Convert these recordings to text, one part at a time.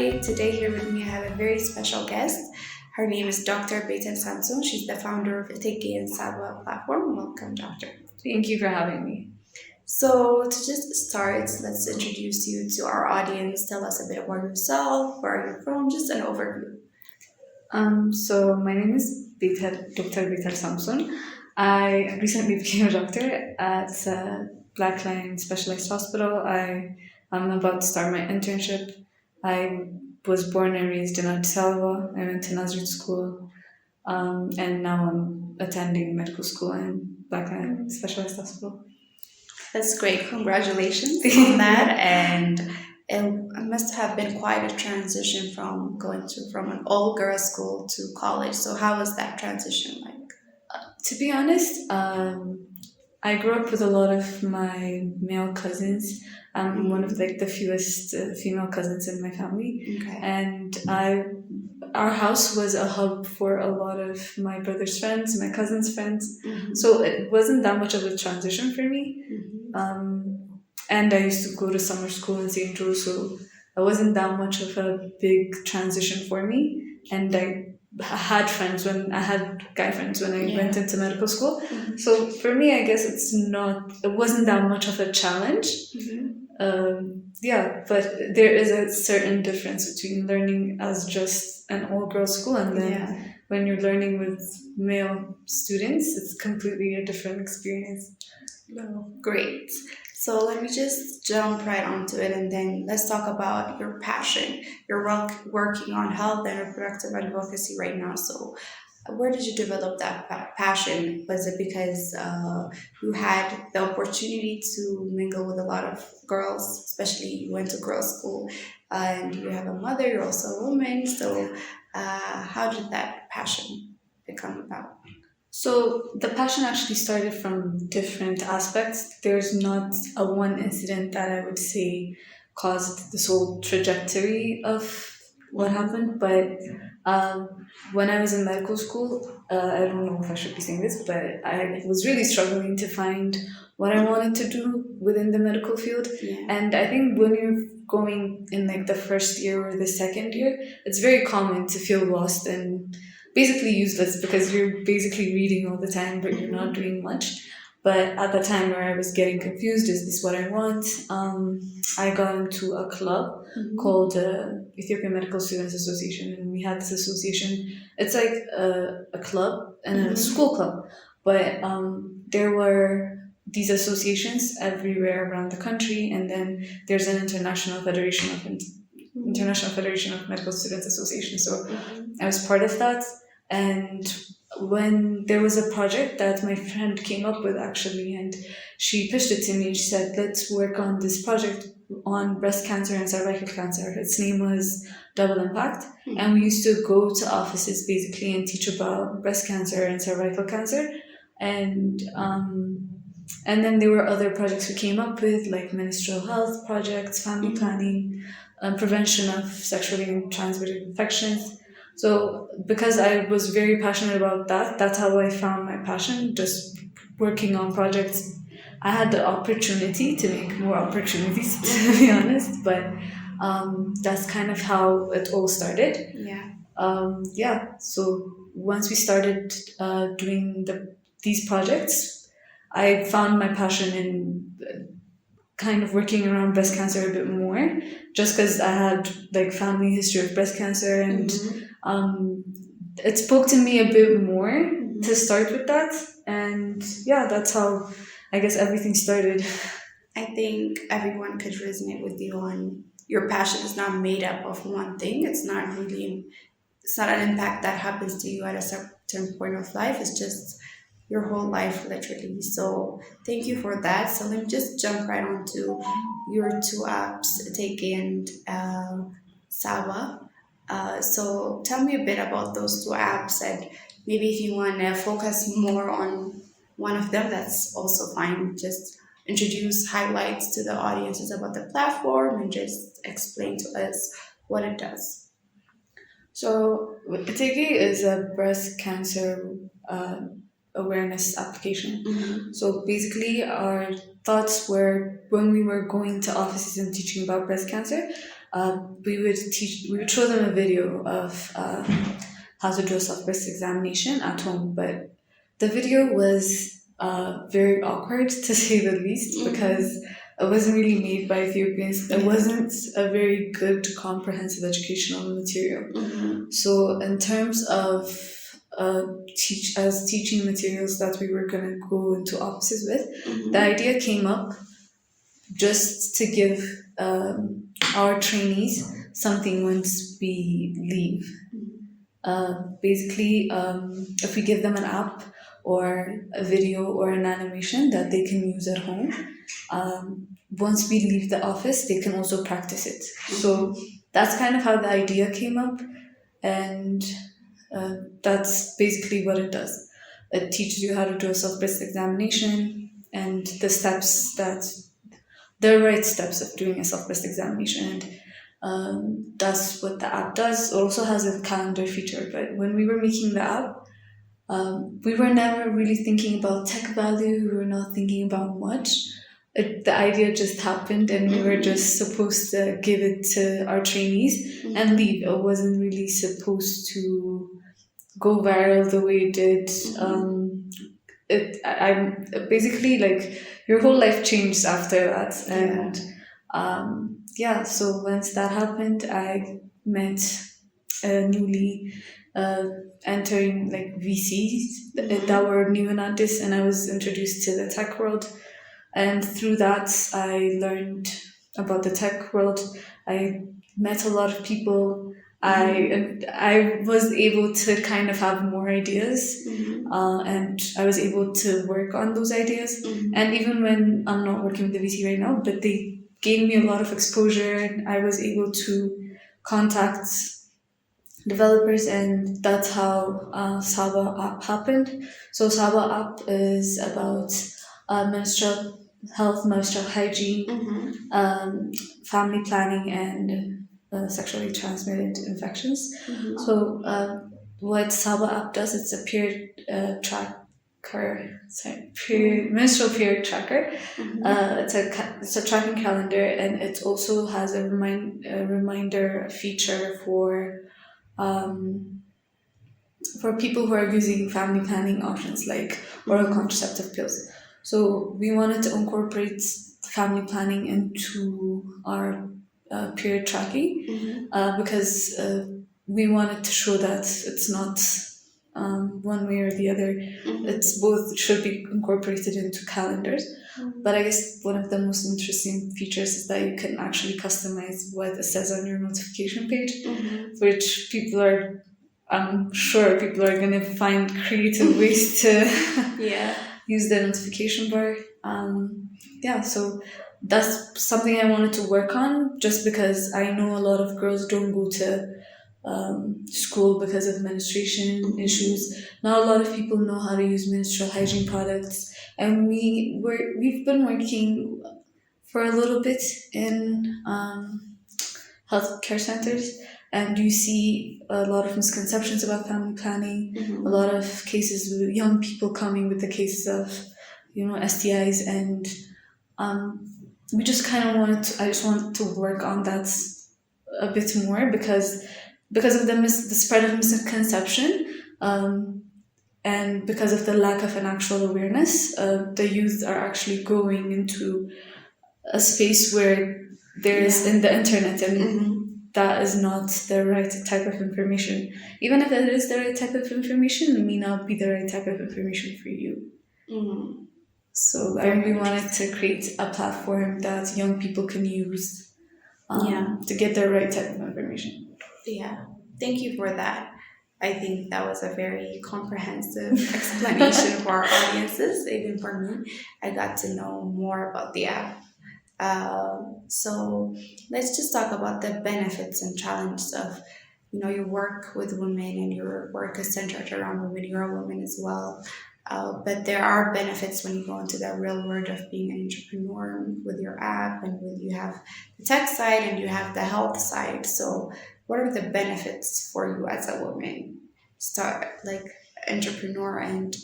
everybody. Today here with me I have a very special guest. Her name is Dr. Bethel Samson. She's the founder of Etege and Saba platform. Welcome, Doctor. Thank you for having me. So to just start, let's introduce you to our audience. Tell us a bit about yourself, where are you from, just an overview. So my name is Dr. Bethel Samson. I recently became a doctor at Blackline Specialized Hospital. I'm about to start my internship. I was born and raised in Addis Ababa. I went to Nazareth School, and now I'm attending medical school in Blackline Specialized Hospital. That's great. Congratulations on that. And it must have been quite a transition from going from an all girls school to college. So how was that transition like? To be honest, I grew up with a lot of my male cousins. I'm one of the fewest female cousins in my family, Okay. and our house was a hub for a lot of my brother's friends, my cousin's friends. Mhm. So it wasn't that much of a transition for me. Mhm. And I used to go to summer school in St. Joe, so it wasn't that much of a big transition for me. And I had guy friends when I went into medical school. Mhm. So for me, I guess it wasn't that much of a challenge. Mhm. But there is a certain difference between learning as just an all-girls school and then Yeah. when you're learning with male students, it's completely a different experience. No. Great. So let me just jump right onto it and then let's talk about your passion. You're working on health and reproductive advocacy right now. So where did you develop that passion? Was it because you had the opportunity to mingle with a lot of girls, especially you went to girls' school and you have a mother, you're also a woman. So how did that passion become about? So the passion actually started from different aspects. There's not a one incident that I would say caused this whole trajectory of what happened, but when I was in medical school, I don't know if I should be saying this, but I was really struggling to find what I wanted to do within the medical field. Yeah. And I think when you're going in the first year or the second year, it's very common to feel lost and basically useless because you're basically reading all the time, but you're not doing much. But at the time where I was getting confused, is this what I want? I got into a club called Ethiopian Medical Students Association, and we had this association. It's like a club and a school club, but there were these associations everywhere around the country, and then there's an International Federation of Medical Students Association. So I was part of that. And when there was a project that my friend came up with actually, and she pitched it to me, and she said, let's work on this project on breast cancer and cervical cancer. Its name was Double Impact. And we used to go to offices basically and teach about breast cancer and cervical cancer. And then there were other projects we came up with, like menstrual health projects, family planning, prevention of sexually transmitted infections. So because I was very passionate about that, that's how I found my passion, just working on projects. I had the opportunity to make more opportunities, to be honest, but that's kind of how it all started. Yeah. So once we started doing these projects, I found my passion in kind of working around breast cancer a bit more, just because I had family history of breast cancer, and it spoke to me a bit more to start with that. And that's how I guess everything started. I think everyone could resonate with you on your passion is not made up of one thing. It's not an impact that happens to you at a certain point of life. It's just your whole life, literally. So thank you for that. So let me just jump right on to your two apps, Etege and Saba. So tell me a bit about those two apps, and maybe if you want to focus more on one of them, that's also fine. Just introduce highlights to the audiences about the platform and just explain to us what it does. So Etege is a breast cancer awareness application. So basically, our thoughts were when we were going to offices and teaching about breast cancer, we would show them a video of how to do a self-breast examination at home, but the video was very awkward to say the least because it wasn't really made by Ethiopians. It wasn't a very good comprehensive educational material. So in terms of teaching materials that we were going to go into offices with, the idea came up just to give our trainees something once we leave. Basically, if we give them an app or a video or an animation that they can use at home, once we leave the office, they can also practice it. So that's kind of how the idea came up, and that's basically what it does. It teaches you how to do a self-breast examination and the right steps of doing a self-breast examination. And that's what the app does. It also has a calendar feature, but when we were making the app, we were never really thinking about tech value. We were not thinking about much. The idea just happened, and we were just supposed to give it to our trainees and leave. It wasn't really supposed to go viral the way it did. I'm basically like your whole life changed after that, and so once that happened, I met newly entering like VCs that were new in Addis, and I was introduced to the tech world. And through that, I learned about the tech world. I met a lot of people. I was able to kind of have more ideas, and I was able to work on those ideas. And even when I'm not working with the VC right now, but they gave me a lot of exposure, and I was able to contact developers, and that's how Saba App happened. So Saba App is about menstrual health, menstrual hygiene, family planning, and sexually transmitted infections. So what Saba App does, it's a menstrual period tracker. It's a tracking calendar, and it also has a reminder feature for people who are using family planning options like oral contraceptive pills. So we wanted to incorporate family planning into our period tracking because we wanted to show that it's not one way or the other. It's both should be incorporated into calendars. But I guess one of the most interesting features is that you can actually customize what it says on your notification page, which I'm sure people are going to find creative ways to use the notification bar. So that's something I wanted to work on, just because I know a lot of girls don't go to school because of menstruation issues. Not a lot of people know how to use menstrual hygiene products, and we've been working for a little bit in healthcare centers, and you see a lot of misconceptions about family planning, a lot of cases with young people coming with the cases of STIs, and we just kind of I just wanted to work on that a bit more because of the spread of misconception, and because of the lack of an actual awareness. The youth are actually going into a space where there is in the internet, and that is not the right type of information. Even if it is the right type of information, it may not be the right type of information for you. So I really wanted to create a platform that young people can use to get the right type of information. Yeah, thank you for that. I think that was a very comprehensive explanation for our audiences, even for me. I got to know more about the app. So let's just talk about the benefits and challenges of your work with women, and your work is centered around women. You're a woman as well. But there are benefits when you go into the real world of being an entrepreneur with your app, and you have the tech side and you have the health side. So what are the benefits for you as a woman, entrepreneur, and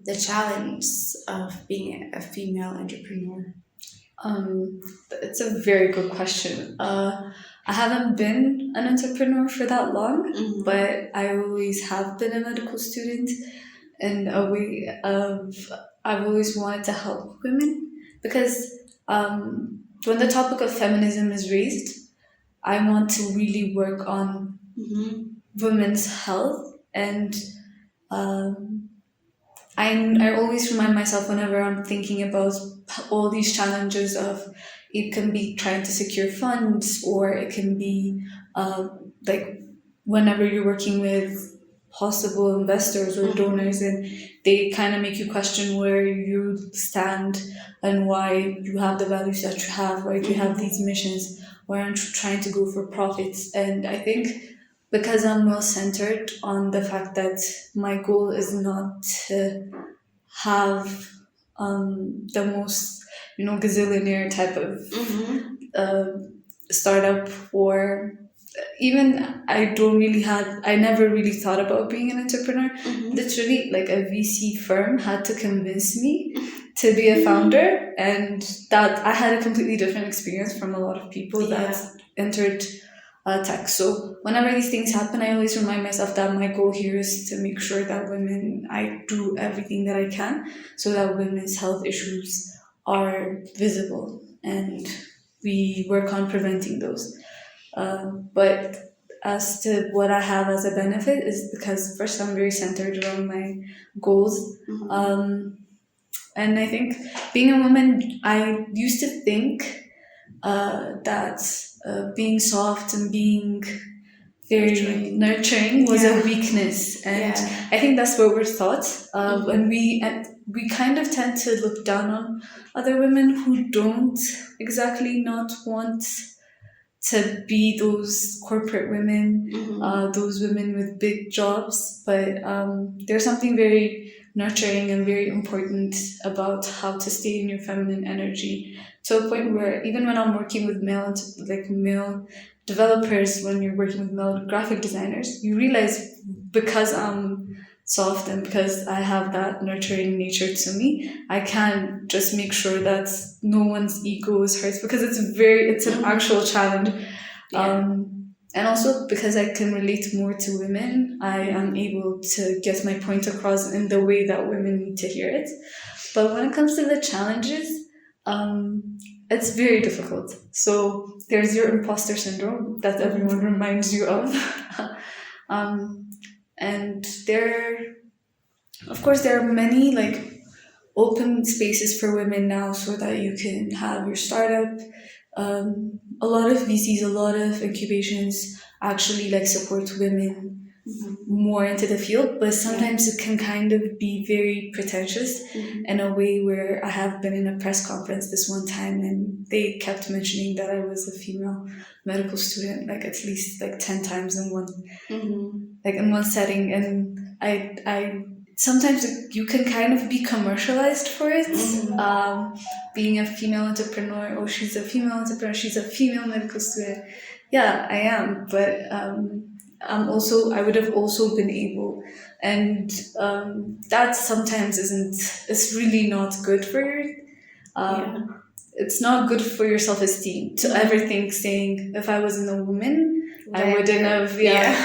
the challenge of being a female entrepreneur? It's a very good question. I haven't been an entrepreneur for that long, Mm-hmm. but I always have been a medical student in a way of I've always wanted to help women because when the topic of feminism is raised, I want to really work on Mm-hmm. women's health and um, I always remind myself whenever I'm thinking about all these challenges of it can be trying to secure funds or it can be like whenever you're working with possible investors or donors Mm-hmm. and they kind of make you question where you stand and why you have the values that you have, why do you have these Mm-hmm. missions, why aren't you trying to go for profits. And I think because I'm well centered on the fact that my goal is not to have the most, gazillionaire type of Mm-hmm. uh, startup, or even I never really thought about being an entrepreneur. Mm-hmm. Literally, like a VC firm had to convince me to be a founder, and that I had a completely different experience from a lot of people that Yeah. entered tech. So whenever these things happen, I always remind myself that my goal here is to make sure that I do everything that I can so that women's health issues are visible and we work on preventing those. But as to what I have as a benefit is because first I'm very centered around my goals. Mm-hmm. And I think being a woman, I used to think that being soft and being very Nurturing. nurturing was a Yeah. weakness, and Yeah. I think that's what we're taught. When Mm-hmm. we kind of tend to look down on other women who don't exactly not want to be those corporate women, Mm-hmm. those women with big jobs. But there's something very nurturing and very important about how to stay in your feminine energy to a point where even when I'm working with male developers, when you're working with male graphic designers, you realize because I'm soft and because I have that nurturing nature to me, I can just make sure that no one's ego is hurt because it's an actual Mm-hmm. challenge. Yeah. And also because I can relate more to women, I am able to get my point across in the way that women need to hear it. But when it comes to the challenges, it's very difficult. So there's your imposter syndrome that everyone Mm-hmm. reminds you of. um, and of course, there are many like open spaces for women now so that you can have your startup. A lot of VCs, a lot of incubations actually like support women Mm-hmm. more into the field, but Yeah. sometimes it can kind of be very pretentious Mm-hmm. in a way where I have been in a press conference this one time and they kept mentioning that I was a female medical student like at least like 10 times Mm-hmm. in one setting, and I sometimes you can kind of be commercialized for it. Mm-hmm. Being a female entrepreneur, oh, she's a female entrepreneur, she's a female medical student. Yeah, I am, but I would have also been able, and that sometimes isn't. It's really not good for your. Yeah. It's not good for your self esteem to ever Mm-hmm. think saying if I wasn't a woman, Would I I wouldn't ever? have. Yeah, Yeah.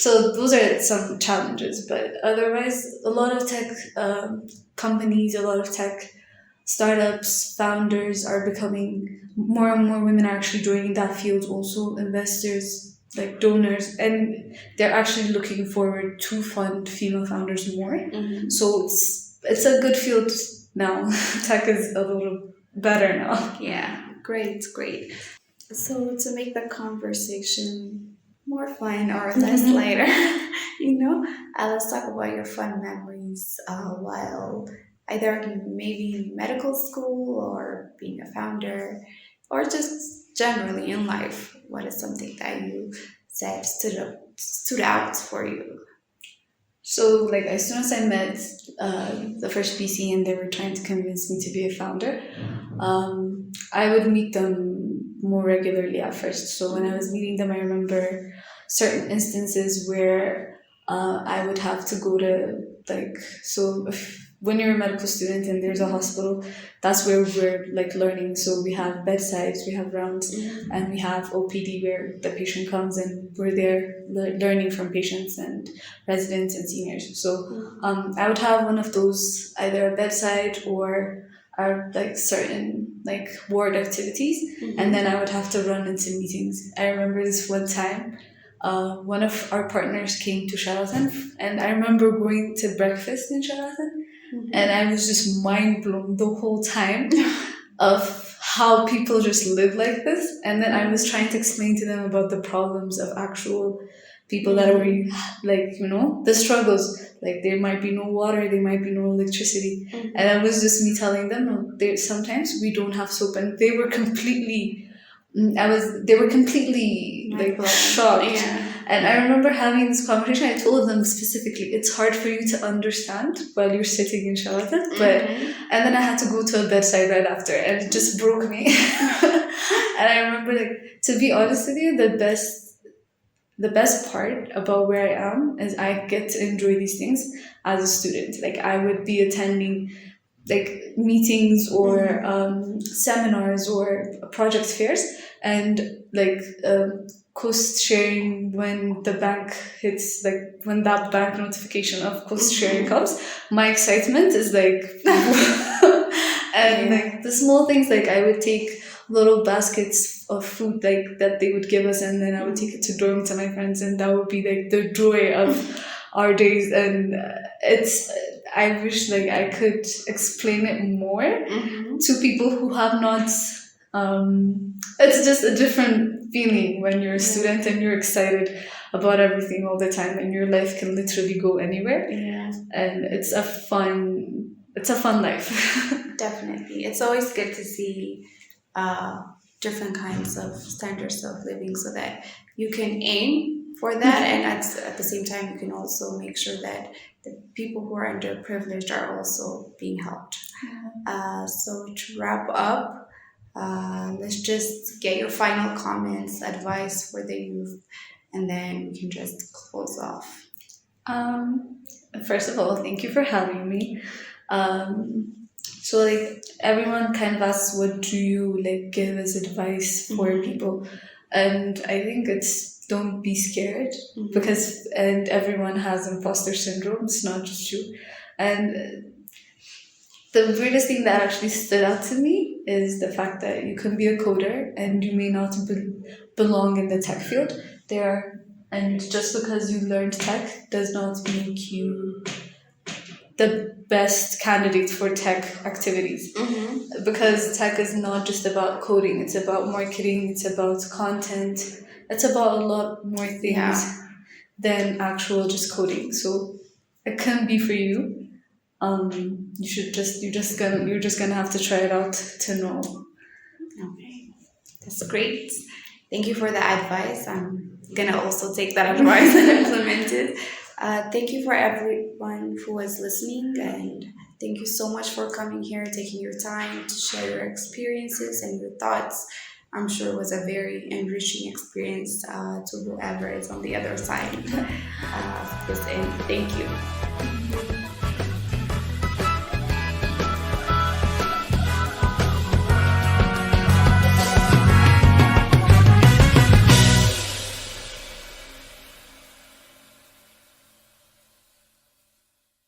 so those are some challenges, but otherwise, a lot of tech companies, a lot of tech startups, founders are becoming more and more women are actually joining that field. Also, investors like donors, and they're actually looking forward to fund female founders more. Mm-hmm. So it's a good field now. Tech is a little better now. Yeah. Great. Great. So to make the conversation more fun or less lighter, let's talk about your fun memories while either maybe in medical school or being a founder or just generally in life. What is something that you said stood out for you? So, like, as soon as I met the first PC and they were trying to convince me to be a founder, I would meet them more regularly at first. So, when I was meeting them, I remember certain instances where I would have to go to, like, so if when you're a medical student and there's a hospital, that's where we're like learning. So we have bedsides, we have rounds, and we have OPD where the patient comes and we're there learning from patients and residents and seniors. So I would have one of those, either a bedside or like certain like ward activities, and then I would have to run into meetings. I remember this one time, one of our partners came to Charlatan, and I remember going to breakfast in Charlatan, and I was just mind blown the whole time of how people just live like this. And then I was trying to explain to them about the problems of actual people that were like, the struggles. Like there might be no water, there might be no electricity. And it was just me telling them, no, sometimes we don't have soap. And they were completely, like shocked. Yeah. And I remember having this conversation. I told them specifically, it's hard for you to understand while you're sitting in Charlotte, but and then I had to go to a bedside right after, and it just broke me. And I remember, like, to be honest with you, the best part about where I am is I get to enjoy these things as a student. Like I would be attending like meetings or seminars or project fairs, and like cost sharing when the bank hits, like when that bank notification of cost sharing comes, my excitement is like and like the small things, like I would take little baskets of food like that they would give us, and then I would take it to dorm to my friends, and that would be like the joy of our days. And I wish like I could explain it more to people who have not. It's just a different feeling when you're a student and you're excited about everything all the time, and your life can literally go anywhere. And it's a fun life. Definitely. It's always good to see different kinds of standards of living so that you can aim for that, and at the same time you can also make sure that the people who are underprivileged are also being helped. So to wrap up, let's just get your final comments, advice for the youth, and then we can just close off. First of all, thank you for having me. So like everyone kind of asks, what do you like give as advice for people? And I think it's, don't be scared, because and everyone has imposter syndrome. It's not just you. And the weirdest thing that actually stood out to me is the fact that you can be a coder and you may not belong in the tech field. And just because you learned tech does not make you the best candidate for tech activities. Because tech is not just about coding, it's about marketing, it's about content, it's about a lot more things than actual just coding. So it can be for you. You're just gonna have to try it out to know. Okay, that's great. Thank you for the advice. I'm gonna also take that advice and implement it. Thank you for everyone who was listening, and thank you so much for coming here, taking your time to share your experiences and your thoughts. I'm sure it was a very enriching experience to whoever is on the other side. And thank you.